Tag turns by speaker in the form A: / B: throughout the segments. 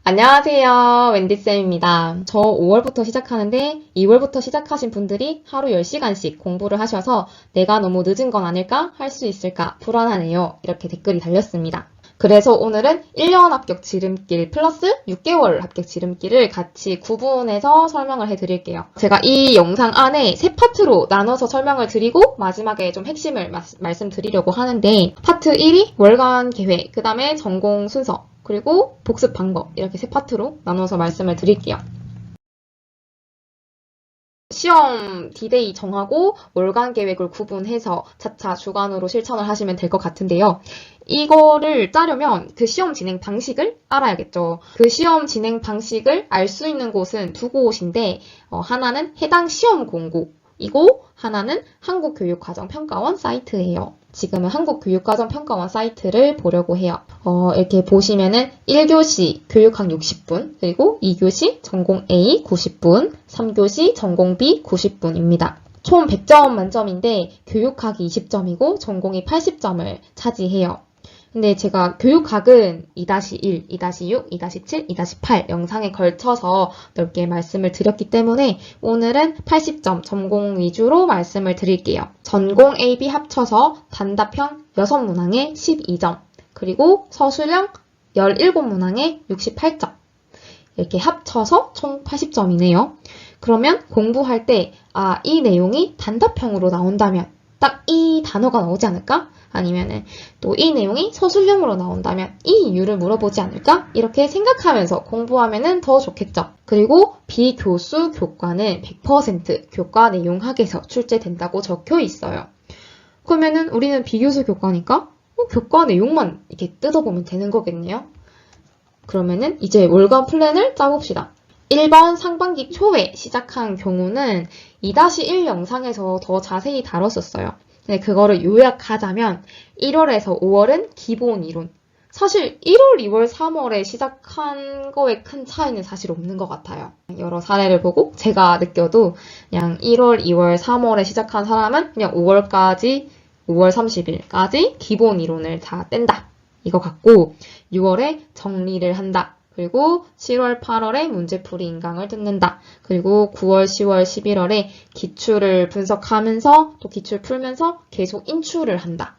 A: 안녕하세요. 웬디쌤입니다. 저 5월부터 시작하는데 2월부터 시작하신 분들이 하루 10시간씩 공부를 하셔서 내가 너무 늦은 건 아닐까? 할 수 있을까? 불안하네요. 이렇게 댓글이 달렸습니다. 그래서 오늘은 1년 합격 지름길 플러스 6개월 합격 지름길을 같이 구분해서 설명을 해드릴게요. 제가 이 영상 안에 세 파트로 나눠서 설명을 드리고 마지막에 좀 핵심을 말씀드리려고 하는데 파트 1이 월간 계획, 그 다음에 전공 순서, 그리고 복습 방법 이렇게 세 파트로 나눠서 말씀을 드릴게요. 시험 디데이 정하고 월간 계획을 구분해서 차차 주간으로 실천을 하시면 될 것 같은데요. 이거를 짜려면 그 시험 진행 방식을 알아야겠죠. 그 시험 진행 방식을 알 수 있는 곳은 두 곳인데 하나는 해당 시험 공고이고 하나는 한국교육과정평가원 사이트예요. 지금은 한국교육과정평가원 사이트를 보려고 해요. 이렇게 보시면은 1교시 교육학 60분, 그리고 2교시 전공 A 90분, 3교시 전공 B 90분입니다. 총 100점 만점인데 교육학이 20점이고 전공이 80점을 차지해요. 근데 제가 교육학은 2-1, 2-6, 2-7, 2-8 영상에 걸쳐서 넓게 말씀을 드렸기 때문에 오늘은 80점 전공 위주로 말씀을 드릴게요. 전공 A, B 합쳐서 단답형 6문항에 12점, 그리고 서술형 17문항에 68점. 이렇게 합쳐서 총 80점이네요. 그러면 공부할 때 이 내용이 단답형으로 나온다면 딱 이 단어가 나오지 않을까? 아니면은 또 이 내용이 서술형으로 나온다면 이 이유를 물어보지 않을까? 이렇게 생각하면서 공부하면은 더 좋겠죠. 그리고 비교수 교과는 100% 교과 내용학에서 출제된다고 적혀 있어요. 그러면은 우리는 비교수 교과니까 교과 내용만 이렇게 뜯어보면 되는 거겠네요. 그러면은 이제 월간 플랜을 짜봅시다. 1번 상반기 초에 시작한 경우는 2-1 영상에서 더 자세히 다뤘었어요. 근데 그거를 요약하자면 1월에서 5월은 기본 이론. 사실 1월, 2월, 3월에 시작한 거에 큰 차이는 사실 없는 것 같아요. 여러 사례를 보고 제가 느껴도 그냥 1월, 2월, 3월에 시작한 사람은 그냥 5월 30일까지 기본 이론을 다 뗀다. 이거 같고 6월에 정리를 한다. 그리고 7월, 8월에 문제풀이 인강을 듣는다. 그리고 9월, 10월, 11월에 기출을 분석하면서 또 기출 풀면서 계속 인출을 한다.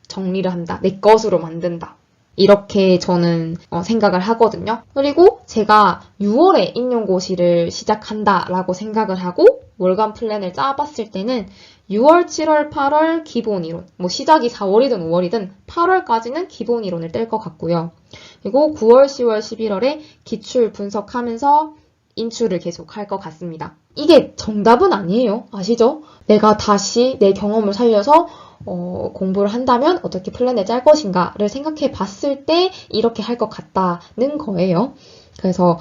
A: 정리를 한다. 내 것으로 만든다. 이렇게 저는 생각을 하거든요. 그리고 제가 6월에 인용고시를 시작한다라고 생각을 하고 월간 플랜을 짜봤을 때는 6월, 7월, 8월 기본 이론, 시작이 4월이든 5월이든 8월까지는 기본 이론을 뗄 것 같고요. 그리고 9월, 10월, 11월에 기출 분석하면서 인출을 계속 할 것 같습니다. 이게 정답은 아니에요. 아시죠? 내가 다시 내 경험을 살려서 공부를 한다면 어떻게 플랜을 짤 것인가를 생각해 봤을 때 이렇게 할 것 같다는 거예요. 그래서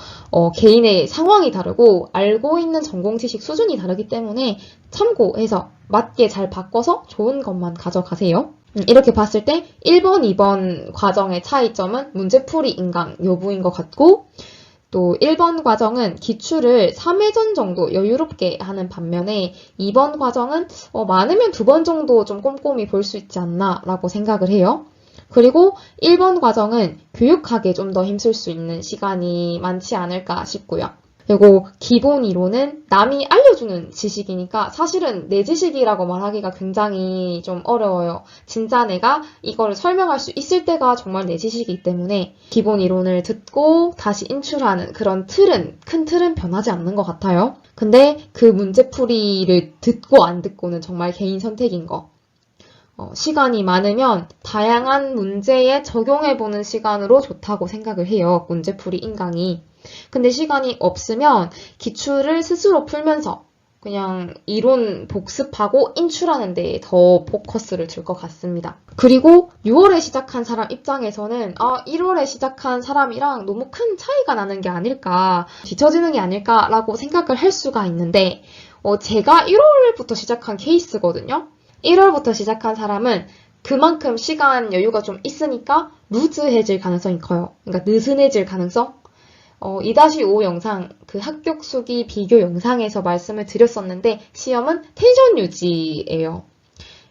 A: 개인의 상황이 다르고 알고 있는 전공 지식 수준이 다르기 때문에 참고해서 맞게 잘 바꿔서 좋은 것만 가져가세요. 이렇게 봤을 때 1번, 2번 과정의 차이점은 문제풀이 인강 여부인 것 같고 또 1번 과정은 기출을 3회전 정도 여유롭게 하는 반면에 2번 과정은 많으면 2번 정도 좀 꼼꼼히 볼 수 있지 않나 라고 생각을 해요. 그리고 1번 과정은 교육학에 좀 더 힘쓸 수 있는 시간이 많지 않을까 싶고요. 그리고 기본 이론은 남이 알려주는 지식이니까 사실은 내 지식이라고 말하기가 굉장히 좀 어려워요. 진짜 내가 이거를 설명할 수 있을 때가 정말 내 지식이기 때문에 기본 이론을 듣고 다시 인출하는 그런 큰 틀은 변하지 않는 것 같아요. 근데 그 문제풀이를 듣고 안 듣고는 정말 개인 선택인 거. 시간이 많으면 다양한 문제에 적용해보는 시간으로 좋다고 생각을 해요. 문제풀이 인강이. 근데 시간이 없으면 기출을 스스로 풀면서 그냥 이론 복습하고 인출하는 데에 더 포커스를 줄 것 같습니다. 그리고 6월에 시작한 사람 입장에서는 1월에 시작한 사람이랑 너무 큰 차이가 나는 게 아닐까, 뒤처지는 게 아닐까라고 생각을 할 수가 있는데 제가 1월부터 시작한 케이스거든요. 1월부터 시작한 사람은 그만큼 시간 여유가 좀 있으니까 루즈해질 가능성이 커요. 그러니까 느슨해질 가능성? 2-5 영상, 그 합격 수기 비교 영상에서 말씀을 드렸었는데 시험은 텐션 유지예요.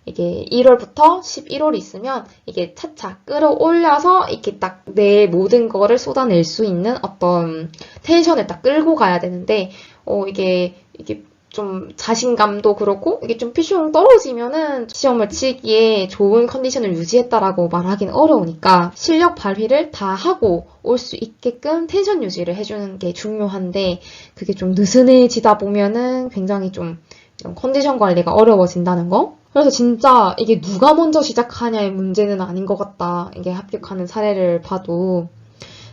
A: 이게 1월부터 11월이 있으면 이게 차차 끌어올려서 이렇게 딱 내 모든 거를 쏟아낼 수 있는 어떤 텐션을 딱 끌고 가야 되는데, 이게 좀 자신감도 그렇고 이게 좀 피숑 떨어지면은 시험을 치기에 좋은 컨디션을 유지했다라고 말하기는 어려우니까 실력 발휘를 다 하고 올 수 있게끔 텐션 유지를 해주는 게 중요한데, 그게 좀 느슨해지다 보면은 굉장히 좀 이런 컨디션 관리가 어려워진다는 거. 그래서 진짜 이게 누가 먼저 시작하냐의 문제는 아닌 것 같다. 이게 합격하는 사례를 봐도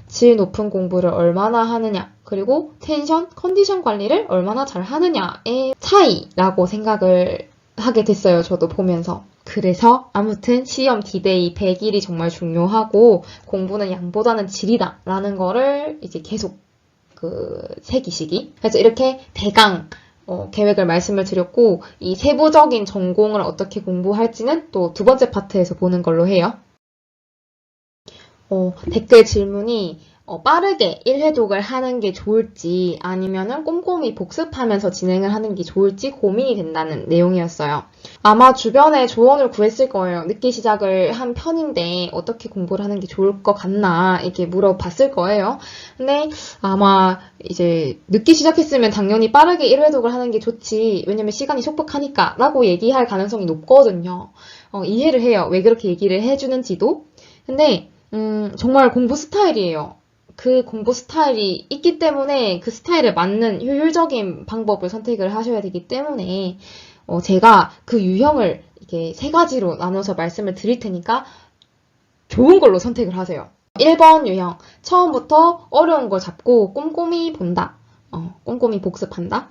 A: 질 높은 공부를 얼마나 하느냐, 그리고 텐션, 컨디션 관리를 얼마나 잘 하느냐의 차이라고 생각을 하게 됐어요. 저도 보면서. 그래서 아무튼 시험 디데이 100일이 정말 중요하고 공부는 양보다는 질이다 라는 거를 이제 계속 새기시기. 그래서 이렇게 대강 계획을 말씀을 드렸고, 이 세부적인 전공을 어떻게 공부할지는 또 두 번째 파트에서 보는 걸로 해요. 댓글 질문이 빠르게 1회독을 하는 게 좋을지 아니면은 꼼꼼히 복습하면서 진행을 하는 게 좋을지 고민이 된다는 내용이었어요. 아마 주변에 조언을 구했을 거예요. 늦게 시작을 한 편인데 어떻게 공부를 하는 게 좋을 것 같나 이렇게 물어봤을 거예요. 근데 아마 이제 늦게 시작했으면 당연히 빠르게 1회독을 하는 게 좋지, 왜냐면 시간이 촉박하니까 라고 얘기할 가능성이 높거든요. 이해를 해요. 왜 그렇게 얘기를 해주는지도. 근데 정말 공부 스타일이에요. 그 공부 스타일이 있기 때문에 그 스타일에 맞는 효율적인 방법을 선택을 하셔야 되기 때문에 제가 그 유형을 이렇게 3가지로 나눠서 말씀을 드릴 테니까 좋은 걸로 선택을 하세요. 1번 유형, 처음부터 어려운 걸 잡고 꼼꼼히 본다. 꼼꼼히 복습한다.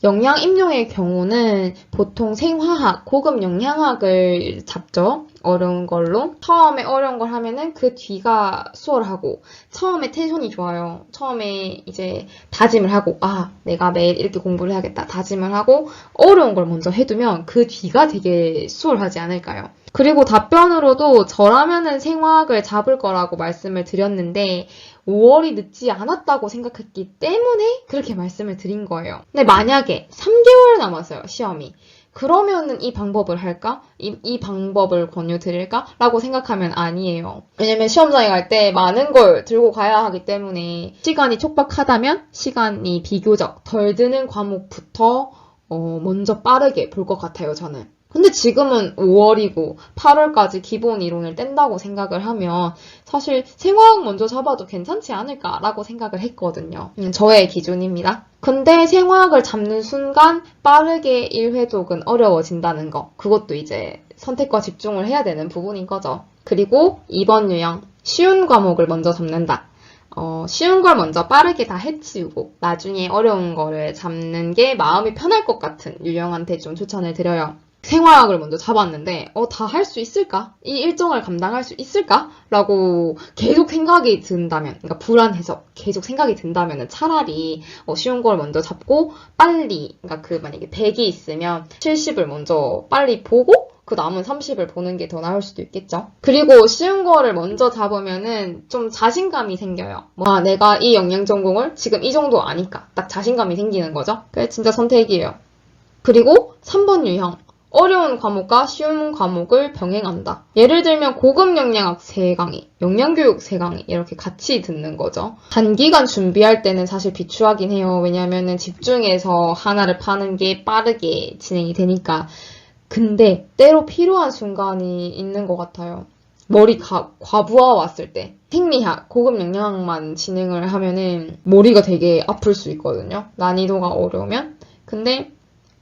A: 영양 임용의 경우는 보통 생화학, 고급 영양학을 잡죠. 어려운 걸로. 처음에 어려운 걸 하면은 그 뒤가 수월하고, 처음에 텐션이 좋아요. 처음에 이제 다짐을 하고, 내가 매일 이렇게 공부를 해야겠다. 다짐을 하고 어려운 걸 먼저 해두면 그 뒤가 되게 수월하지 않을까요? 그리고 답변으로도 저라면은 생화학을 잡을 거라고 말씀을 드렸는데 5월이 늦지 않았다고 생각했기 때문에 그렇게 말씀을 드린 거예요. 근데 만약에 3개월 남았어요, 시험이. 그러면은 이 방법을 할까? 이 방법을 권유드릴까? 라고 생각하면 아니에요. 왜냐면 시험장에 갈 때 많은 걸 들고 가야 하기 때문에 시간이 촉박하다면 시간이 비교적 덜 드는 과목부터 먼저 빠르게 볼 것 같아요, 저는. 근데 지금은 5월이고 8월까지 기본 이론을 뗀다고 생각을 하면 사실 생화학 먼저 잡아도 괜찮지 않을까라고 생각을 했거든요. 저의 기준입니다. 근데 생화학을 잡는 순간 빠르게 1회독은 어려워진다는 거. 그것도 이제 선택과 집중을 해야 되는 부분인 거죠. 그리고 2번 유형, 쉬운 과목을 먼저 잡는다. 쉬운 걸 먼저 빠르게 다 해치우고 나중에 어려운 거를 잡는 게 마음이 편할 것 같은 유형한테 좀 추천을 드려요. 생화학을 먼저 잡았는데 다 할 수 있을까? 이 일정을 감당할 수 있을까? 라고 계속 생각이 든다면, 그러니까 불안해서 계속 생각이 든다면 차라리 쉬운 걸 먼저 잡고 빨리, 그러니까 만약에 100이 있으면 70을 먼저 빨리 보고 그 남은 30을 보는 게 더 나을 수도 있겠죠. 그리고 쉬운 거를 먼저 잡으면은 좀 자신감이 생겨요. 내가 이 영양 전공을 지금 이 정도 아니까 딱 자신감이 생기는 거죠. 그게 진짜 선택이에요. 그리고 3번 유형. 어려운 과목과 쉬운 과목을 병행한다. 예를 들면 고급 영양학 3강의, 영양교육 3강의 이렇게 같이 듣는 거죠. 단기간 준비할 때는 사실 비추하긴 해요. 왜냐면은 집중해서 하나를 파는 게 빠르게 진행이 되니까. 근데 때로 필요한 순간이 있는 것 같아요. 머리가 과부하 왔을 때 생리학, 고급 영양학만 진행을 하면은 머리가 되게 아플 수 있거든요. 난이도가 어려우면. 근데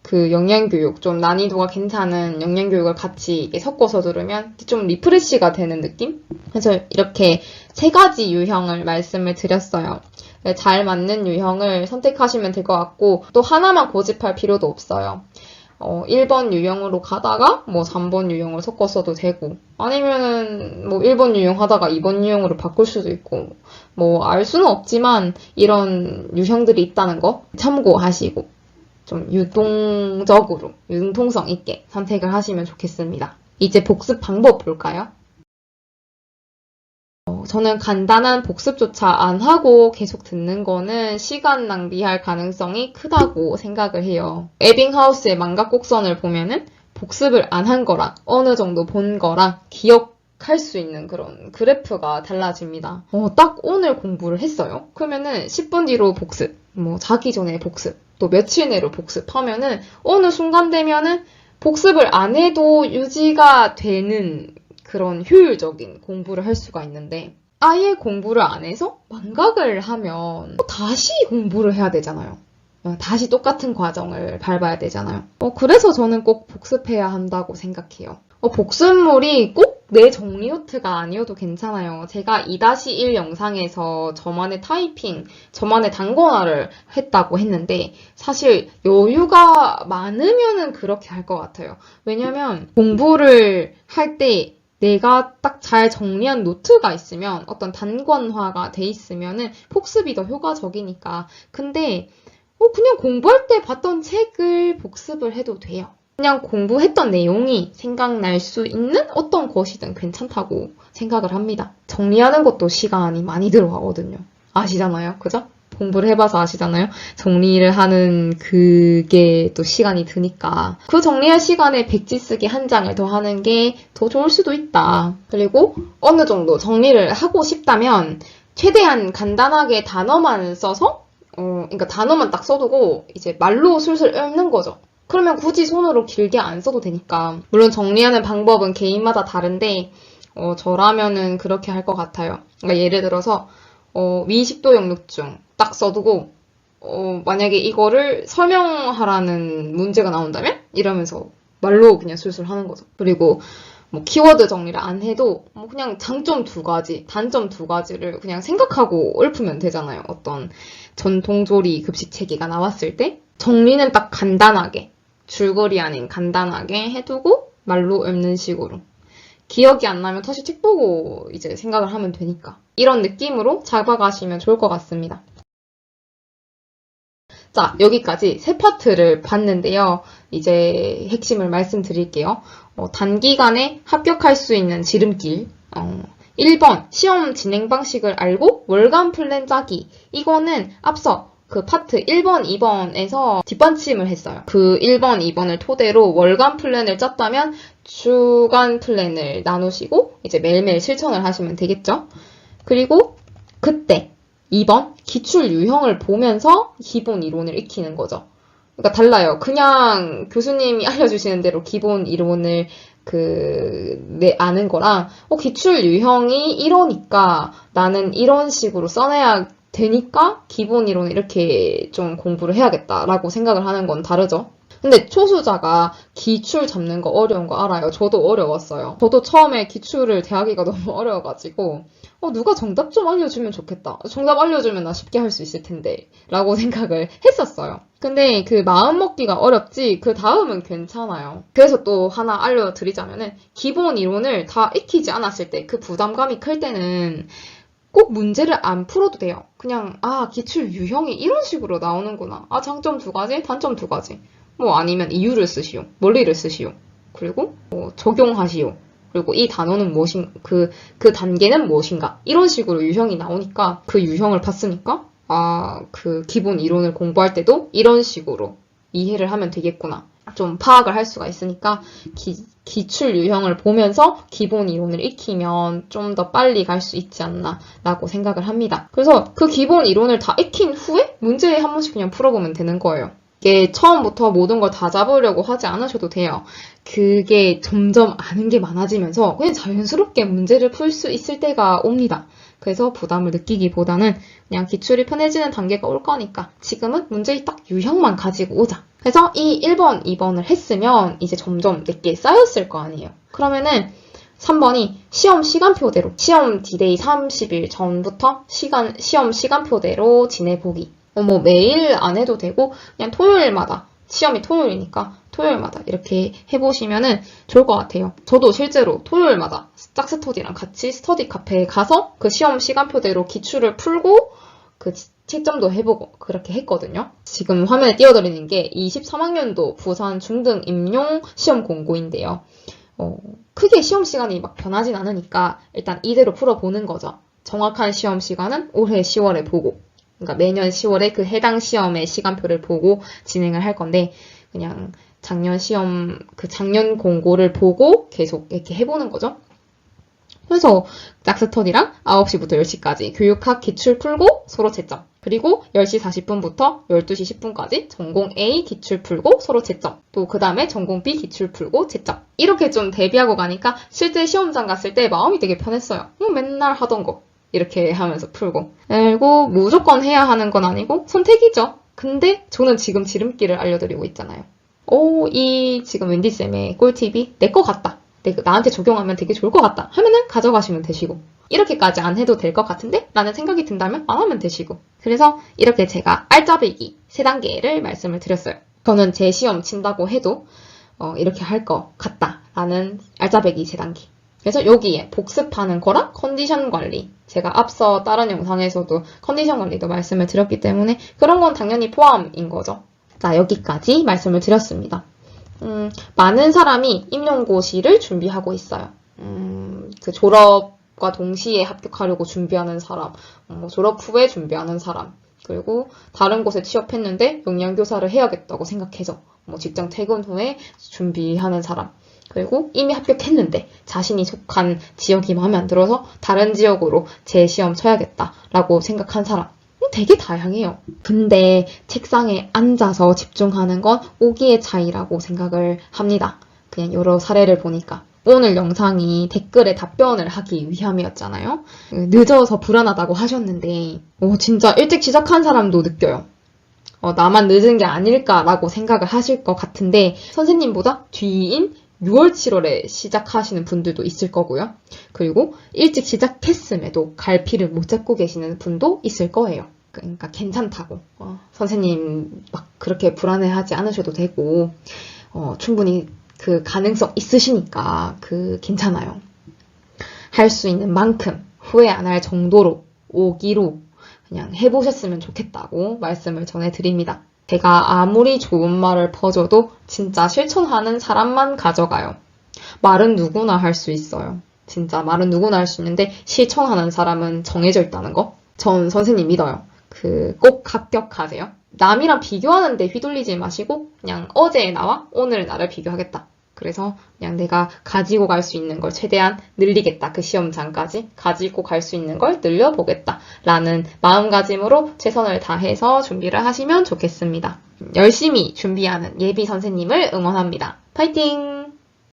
A: 그 영양교육, 좀 난이도가 괜찮은 영양교육을 같이 섞어서 들으면 좀 리프레시가 되는 느낌? 그래서 이렇게 3가지 유형을 말씀을 드렸어요. 잘 맞는 유형을 선택하시면 될 것 같고, 또 하나만 고집할 필요도 없어요. 1번 유형으로 가다가 3번 유형을 섞었어도 되고, 아니면은 1번 유형 하다가 2번 유형으로 바꿀 수도 있고, 알 수는 없지만 이런 유형들이 있다는 거 참고하시고 좀 유동적으로, 융통성 있게 선택을 하시면 좋겠습니다. 이제 복습 방법 볼까요? 저는 간단한 복습조차 안 하고 계속 듣는 거는 시간 낭비할 가능성이 크다고 생각을 해요. 에빙하우스의 망각곡선을 보면은 복습을 안 한 거랑 어느 정도 본 거랑 기억할 수 있는 그런 그래프가 달라집니다. 딱 오늘 공부를 했어요. 그러면은 10분 뒤로 복습, 뭐 자기 전에 복습, 또 며칠 내로 복습하면은 어느 순간 되면은 복습을 안 해도 유지가 되는 그런 효율적인 공부를 할 수가 있는데, 아예 공부를 안 해서 망각을 하면 다시 공부를 해야 되잖아요. 다시 똑같은 과정을 밟아야 되잖아요. 그래서 저는 꼭 복습해야 한다고 생각해요. 복습물이 꼭 내 정리 노트가 아니어도 괜찮아요. 제가 2-1 영상에서 저만의 타이핑, 저만의 단권화를 했다고 했는데 사실 여유가 많으면은 그렇게 할 것 같아요. 왜냐면 공부를 할 때 내가 딱 잘 정리한 노트가 있으면 어떤 단권화가 돼 있으면은 복습이 더 효과적이니까. 근데 그냥 공부할 때 봤던 책을 복습을 해도 돼요. 그냥 공부했던 내용이 생각날 수 있는 어떤 것이든 괜찮다고 생각을 합니다. 정리하는 것도 시간이 많이 들어가거든요. 아시잖아요? 그죠? 공부를 해봐서 아시잖아요? 정리를 하는 그게 또 시간이 드니까. 그 정리할 시간에 백지 쓰기 한 장을 더 하는 게 더 좋을 수도 있다. 그리고 어느 정도 정리를 하고 싶다면 최대한 간단하게 단어만 써서 그러니까 단어만 딱 써두고 이제 말로 술술 읊는 거죠. 그러면 굳이 손으로 길게 안 써도 되니까. 물론 정리하는 방법은 개인마다 다른데 저라면은 그렇게 할 것 같아요. 그러니까 예를 들어서 미식도 영육중 딱 써두고 만약에 이거를 설명하라는 문제가 나온다면? 이러면서 말로 그냥 술술 하는 거죠. 그리고 뭐 키워드 정리를 안 해도 그냥 장점 2가지, 단점 2가지를 그냥 생각하고 읊으면 되잖아요. 어떤 전통조리 급식체계가 나왔을 때 정리는 딱 간단하게, 줄거리 아닌 간단하게 해두고 말로 읊는 식으로. 기억이 안 나면 다시 책 보고 이제 생각을 하면 되니까. 이런 느낌으로 잡아가시면 좋을 것 같습니다. 자, 여기까지 세 파트를 봤는데요. 이제 핵심을 말씀드릴게요. 단기간에 합격할 수 있는 지름길. 1번, 시험 진행 방식을 알고 월간 플랜 짜기. 이거는 앞서 그 파트 1번, 2번에서 뒷받침을 했어요. 그 1번, 2번을 토대로 월간 플랜을 짰다면 주간 플랜을 나누시고 이제 매일매일 실천을 하시면 되겠죠. 그리고 그때 2번, 기출 유형을 보면서 기본 이론을 익히는 거죠. 그러니까 달라요. 그냥 교수님이 알려주시는 대로 기본 이론을 아는 거랑 기출 유형이 이러니까 나는 이런 식으로 써내야 되니까 기본 이론을 이렇게 좀 공부를 해야겠다라고 생각을 하는 건 다르죠. 근데 초수자가 기출 잡는 거 어려운 거 알아요. 저도 어려웠어요. 저도 처음에 기출을 대하기가 너무 어려워가지고 누가 정답 좀 알려주면 좋겠다. 정답 알려주면 나 쉽게 할 수 있을 텐데 라고 생각을 했었어요. 근데 그 마음 먹기가 어렵지 그 다음은 괜찮아요. 그래서 또 하나 알려드리자면은 기본 이론을 다 익히지 않았을 때 그 부담감이 클 때는 꼭 문제를 안 풀어도 돼요. 그냥 기출 유형이 이런 식으로 나오는구나. 장점 2가지, 단점 2가지. 뭐 아니면 이유를 쓰시오. 원리를 쓰시오. 그리고 적용하시오. 그리고 이 단어는 그 단계는 무엇인가. 이런 식으로 유형이 나오니까 그 유형을 봤으니까 그 기본 이론을 공부할 때도 이런 식으로 이해를 하면 되겠구나. 좀 파악을 할 수가 있으니까 기출 유형을 보면서 기본 이론을 익히면 좀 더 빨리 갈 수 있지 않나 라고 생각을 합니다. 그래서 그 기본 이론을 다 익힌 후에 문제 한 번씩 그냥 풀어보면 되는 거예요. 이게 처음부터 모든 걸 다 잡으려고 하지 않으셔도 돼요. 그게 점점 아는 게 많아지면서 그냥 자연스럽게 문제를 풀 수 있을 때가 옵니다. 그래서 부담을 느끼기보다는 그냥 기출이 편해지는 단계가 올 거니까 지금은 문제의 딱 유형만 가지고 오자. 그래서 이 1번, 2번을 했으면 이제 점점 내게 쌓였을 거 아니에요. 그러면은 3번이 시험 시간표대로, 시험 디데이 30일 전부터 시험 시간표대로 지내보기. 뭐 매일 안 해도 되고 그냥 토요일마다, 시험이 토요일이니까 토요일마다 이렇게 해보시면은 좋을 것 같아요. 저도 실제로 토요일마다 짝스터디랑 같이 스터디 카페에 가서 그 시험 시간표대로 기출을 풀고 그 채점도 해보고 그렇게 했거든요. 지금 화면에 띄워드리는 게 23학년도 부산 중등 임용 시험 공고인데요. 크게 시험 시간이 막 변하진 않으니까 일단 이대로 풀어보는 거죠. 정확한 시험 시간은 올해 10월에 보고, 그러니까 매년 10월에 그 해당 시험의 시간표를 보고 진행을 할 건데 그냥 작년 시험, 그 작년 공고를 보고 계속 이렇게 해보는 거죠. 그래서 짝스터디랑 9시부터 10시까지 교육학 기출 풀고 서로 채점. 그리고 10시 40분부터 12시 10분까지 전공 A 기출 풀고 서로 채점. 또 그 다음에 전공 B 기출 풀고 채점. 이렇게 좀 대비하고 가니까 실제 시험장 갔을 때 마음이 되게 편했어요. 맨날 하던 거. 이렇게 하면서 풀고. 그리고 무조건 해야 하는 건 아니고 선택이죠. 근데 저는 지금 지름길을 알려드리고 있잖아요. 이 지금 웬디쌤의 꿀팁이 내 거 같다. 나한테 적용하면 되게 좋을 것 같다 하면은 가져가시면 되시고, 이렇게까지 안 해도 될 것 같은데 라는 생각이 든다면 안 하면 되시고. 그래서 이렇게 제가 알짜배기 3단계를 말씀을 드렸어요. 저는 제 시험 친다고 해도 이렇게 할 것 같다 라는 알짜배기 3단계. 그래서 여기에 복습하는 거랑 컨디션 관리, 제가 앞서 다른 영상에서도 컨디션 관리도 말씀을 드렸기 때문에 그런 건 당연히 포함인 거죠. 자, 여기까지 말씀을 드렸습니다. 많은 사람이 임용고시를 준비하고 있어요. 그 졸업과 동시에 합격하려고 준비하는 사람, 졸업 후에 준비하는 사람, 그리고 다른 곳에 취업했는데 영양교사를 해야겠다고 생각해서 직장 퇴근 후에 준비하는 사람, 그리고 이미 합격했는데 자신이 속한 지역이 마음에 안 들어서 다른 지역으로 재시험 쳐야겠다라고 생각한 사람, 되게 다양해요. 근데 책상에 앉아서 집중하는 건 오기의 차이라고 생각을 합니다. 그냥 여러 사례를 보니까. 오늘 영상이 댓글에 답변을 하기 위함이었잖아요. 늦어서 불안하다고 하셨는데 진짜 일찍 시작한 사람도 느껴요. 나만 늦은 게 아닐까라고 생각을 하실 것 같은데 선생님보다 뒤인 6월, 7월에 시작하시는 분들도 있을 거고요. 그리고 일찍 시작했음에도 갈피를 못 잡고 계시는 분도 있을 거예요. 그러니까 괜찮다고. 선생님 막 그렇게 불안해하지 않으셔도 되고 충분히 그 가능성 있으시니까 괜찮아요. 할 수 있는 만큼 후회 안 할 정도로 오기로 그냥 해보셨으면 좋겠다고 말씀을 전해드립니다. 제가 아무리 좋은 말을 퍼줘도 진짜 실천하는 사람만 가져가요. 말은 누구나 할 수 있어요. 진짜 말은 누구나 할 수 있는데 실천하는 사람은 정해져 있다는 거. 전 선생님 믿어요. 꼭 합격하세요. 남이랑 비교하는데 휘둘리지 마시고 그냥 어제의 나와 오늘의 나를 비교하겠다. 그래서 그냥 내가 가지고 갈 수 있는 걸 최대한 늘리겠다. 그 시험장까지 가지고 갈 수 있는 걸 늘려보겠다. 라는 마음가짐으로 최선을 다해서 준비를 하시면 좋겠습니다. 열심히 준비하는 예비 선생님을 응원합니다. 파이팅!